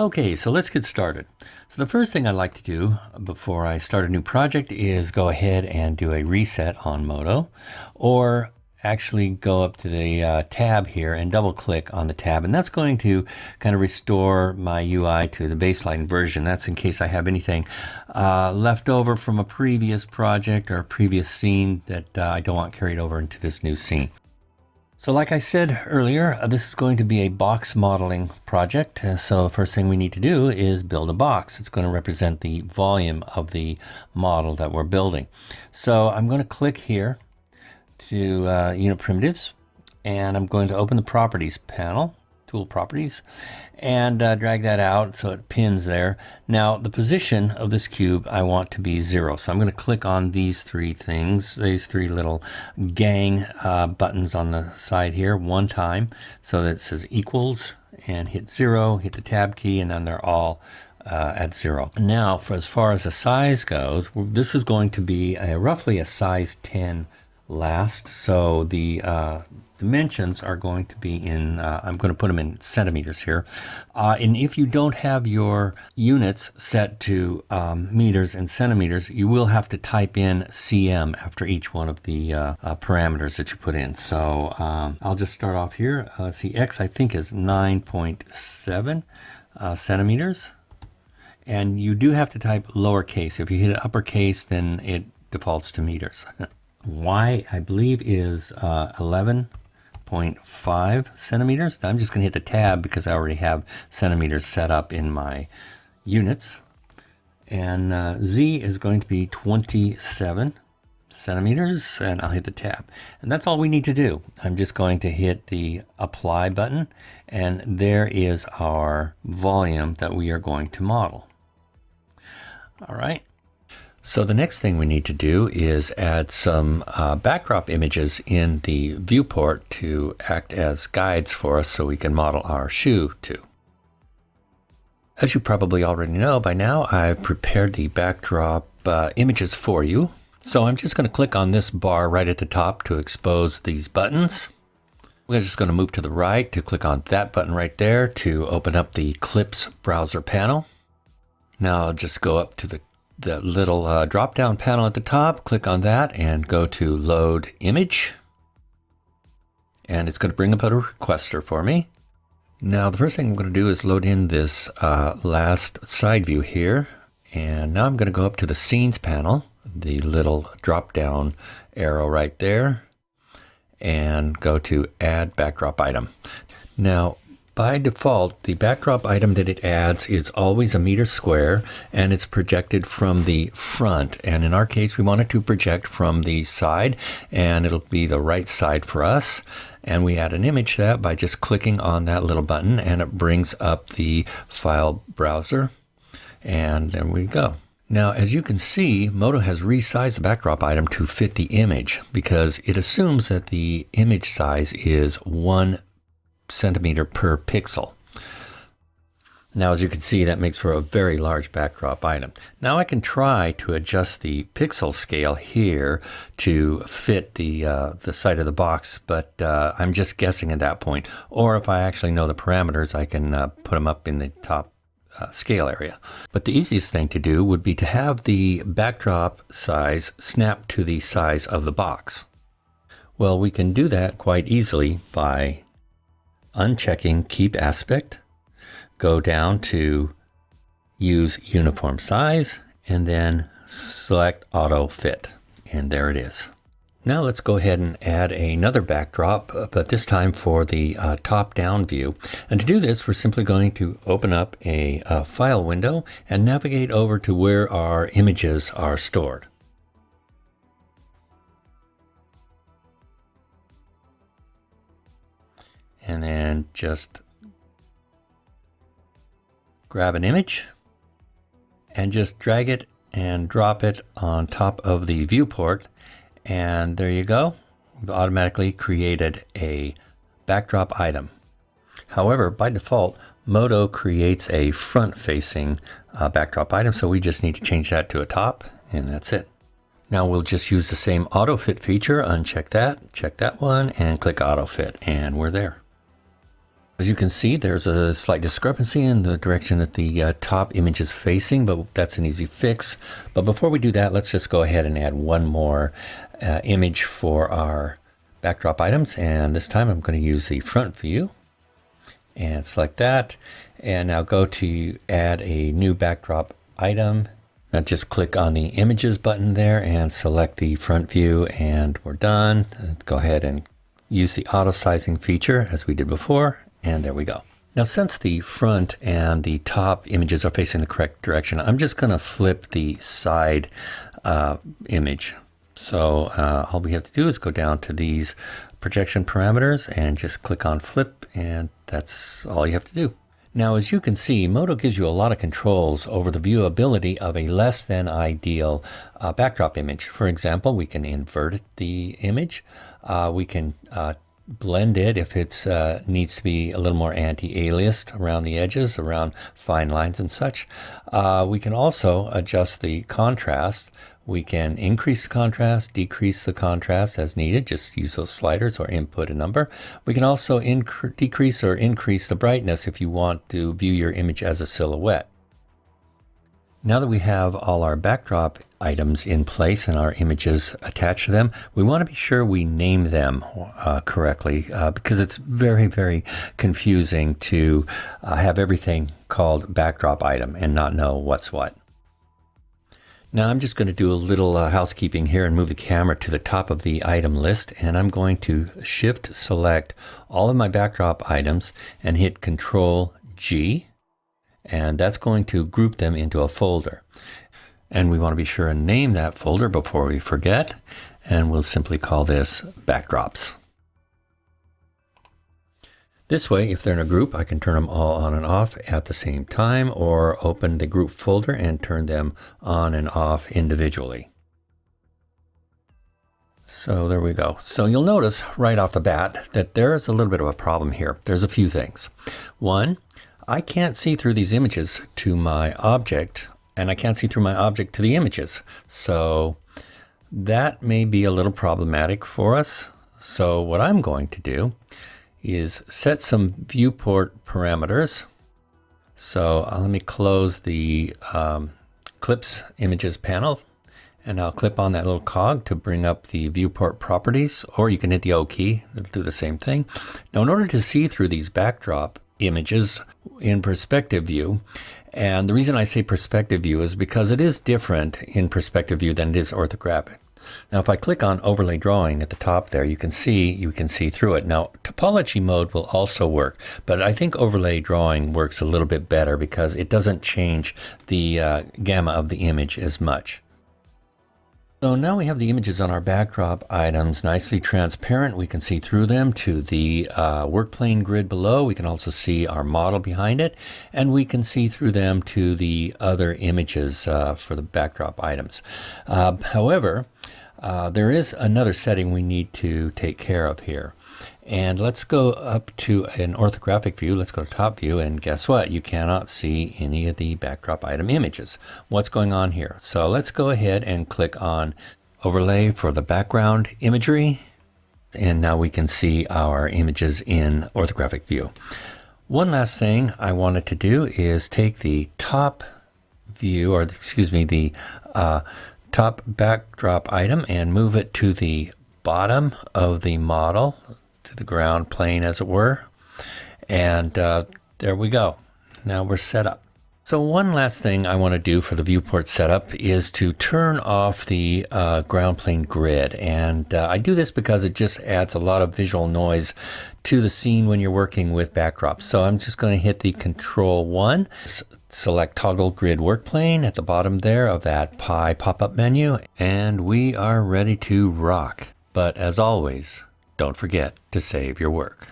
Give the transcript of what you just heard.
Okay, so let's get started. So the first thing I'd like to do before I start a new project is go ahead and do a reset on Modo, or actually go up to the tab here and double click on the tab, and that's going to kind of restore my UI to the baseline version. That's in case I have anything left over from a previous project or a previous scene that I don't want carried over into this new scene. So like I said earlier, this is going to be a box modeling project. So the first thing we need to do is build a box. It's going to represent the volume of the model that we're building. So I'm going to click here to Unit Primitives, and I'm going to open the Properties panel, Tool Properties, and drag that out so it pins there. Now the position of this cube I want to be 0, so I'm going to click on these three things, these three little gang buttons on the side here one time, so that it says equals, and hit 0, hit the tab key, and then they're all at 0. Now for as far as the size goes, this is going to be roughly a size 10 last, so the dimensions are going to be in, I'm going to put them in centimeters here. And if you don't have your units set to meters and centimeters, you will have to type in cm after each one of the parameters that you put in. So I'll just start off here. See, x I think is 9.7 centimeters. And you do have to type lowercase. If you hit uppercase, then it defaults to meters. Y, I believe, is 11.5 centimeters. I'm just going to hit the tab because I already have centimeters set up in my units. And Z is going to be 27 centimeters, and I'll hit the tab. And that's all we need to do. I'm just going to hit the apply button, and there is our volume that we are going to model. All right. So the next thing we need to do is add some backdrop images in the viewport to act as guides for us so we can model our shoe to. As you probably already know by now, I've prepared the backdrop images for you. So I'm just going to click on this bar right at the top to expose these buttons. We're just going to move to the right to click on that button right there to open up the Clips browser panel. Now I'll just go up to the little drop-down panel at the top, click on that, and go to Load Image. And it's going to bring up a requester for me. Now the first thing I'm going to do is load in this last side view here. And now I'm going to go up to the Scenes panel, the little drop-down arrow right there, and go to Add Backdrop Item. Now, by default, the backdrop item that it adds is always a meter square, and it's projected from the front. And in our case, we want it to project from the side, and it'll be the right side for us. And we add an image to that by just clicking on that little button, and it brings up the file browser. And there we go. Now, as you can see, Modo has resized the backdrop item to fit the image because it assumes that the image size is 1 centimeter per pixel. Now, as you can see, that makes for a very large backdrop item. Now I can try to adjust the pixel scale here to fit the side of the box, but I'm just guessing at that point. Or if I actually know the parameters, I can put them up in the top scale area. But the easiest thing to do would be to have the backdrop size snap to the size of the box. Well, we can do that quite easily by unchecking Keep Aspect, go down to Use Uniform Size, and then select Auto Fit. And there it is. Now let's go ahead and add another backdrop, but this time for the top-down view. And to do this, we're simply going to open up a file window and navigate over to where our images are stored. And then just grab an image and just drag it and drop it on top of the viewport. And there you go. We've automatically created a backdrop item. However, by default, Modo creates a front-facing backdrop item, so we just need to change that to a top, and that's it. Now we'll just use the same auto fit feature, uncheck that, check that one, and click auto fit, and we're there. As you can see, there's a slight discrepancy in the direction that the top image is facing, but that's an easy fix. But before we do that, let's just go ahead and add one more image for our backdrop items. And this time I'm going to use the front view and select that. And now go to add a new backdrop item. Now just click on the images button there and select the front view, and we're done. Go ahead and use the auto sizing feature as we did before. And there we go. Now, since the front and the top images are facing the correct direction, I'm just going to flip the side image. So all we have to do is go down to these projection parameters and just click on flip, and that's all you have to do. Now, as you can see, Modo gives you a lot of controls over the viewability of a less than ideal backdrop image. For example, we can invert the image. We can blend it if it needs to be a little more anti-aliased around the edges, around fine lines and such. We can also adjust the contrast. We can increase the contrast, decrease the contrast as needed. Just use those sliders or input a number. We can also decrease or increase the brightness if you want to view your image as a silhouette. Now that we have all our backdrop items in place and our images attached to them, we want to be sure we name them correctly because it's very, very confusing to have everything called backdrop item and not know what's what. Now I'm just going to do a little housekeeping here and move the camera to the top of the item list, and I'm going to shift select all of my backdrop items and hit Control G. And that's going to group them into a folder. And we want to be sure and name that folder before we forget. And we'll simply call this backdrops. This way, if they're in a group, I can turn them all on and off at the same time, or open the group folder and turn them on and off individually. So there we go. So you'll notice right off the bat that there's a little bit of a problem here. There's a few things. One, I can't see through these images to my object, and I can't see through my object to the images. So that may be a little problematic for us. So what I'm going to do is set some viewport parameters. So let me close the Clips Images panel, and I'll clip on that little cog to bring up the viewport properties, or you can hit the O key. It'll do the same thing. Now, in order to see through these backdrop images in perspective view, and the reason I say perspective view is because it is different in perspective view than it is orthographic. Now if I click on overlay drawing at the top there, you can see through it. Now topology mode will also work, but I think overlay drawing works a little bit better because it doesn't change the gamma of the image as much. So now we have the images on our backdrop items nicely transparent. We can see through them to the work plane grid below. We can also see our model behind it, and we can see through them to the other images for the backdrop items. However, there is another setting we need to take care of here. And let's go up to an orthographic view. Let's go to top view, and guess what? You cannot see any of the backdrop item images. What's going on here? So let's go ahead and click on overlay for the background imagery. And now we can see our images in orthographic view. One last thing I wanted to do is take the top view, or excuse me, the top backdrop item and move it to the bottom of the model, to the ground plane as it were, and there we go. Now we're set up. So one last thing I want to do for the viewport setup is to turn off the ground plane grid, and I do this because it just adds a lot of visual noise to the scene when you're working with backdrops. So I'm just going to hit the Control 1, select Toggle Grid Work Plane at the bottom there of that pie pop-up menu, and we are ready to rock. But as always, don't forget to save your work.